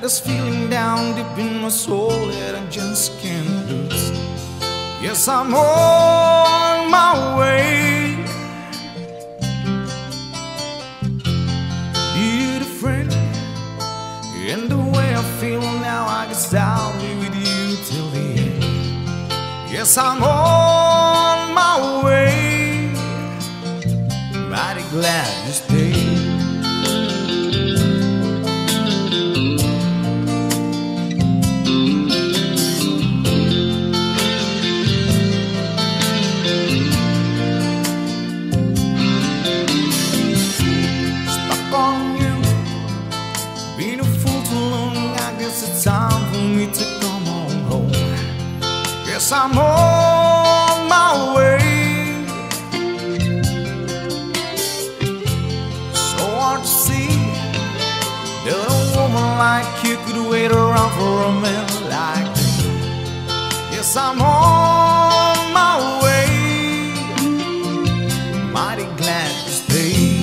this feeling down deep in my soul that I just can't lose. Yes, I'm on my way. Need a friend, and the way I feel now, I guess I'll be with you till the end. Yes, I'm on my way. Mighty glad you stayed. Been a fool too long, I guess it's time for me to come on home. Yes, I'm on my way. So hard to see that a woman like you could wait around for a man like me. Yes, I'm on my way. Mighty glad you stayed.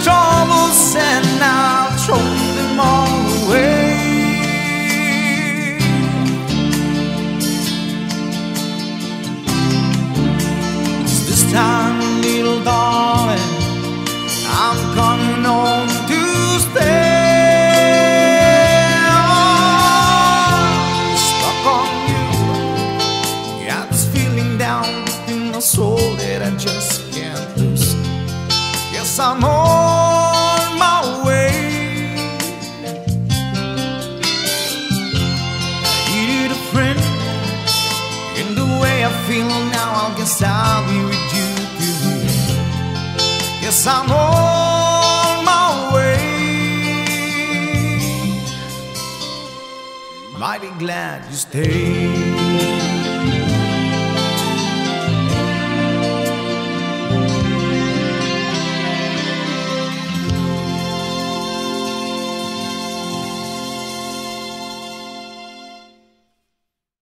Troubles and I'll throw them all away. This time, little darling, I'm coming home to stay. Stuck on you, got this feeling down deep in my soul that I just can't lose. Yes, I'm on my way. I needed a friend, in the way I feel now, I guess I'll be with you till the end. Yes, I'm on my way. Mighty glad you stayed.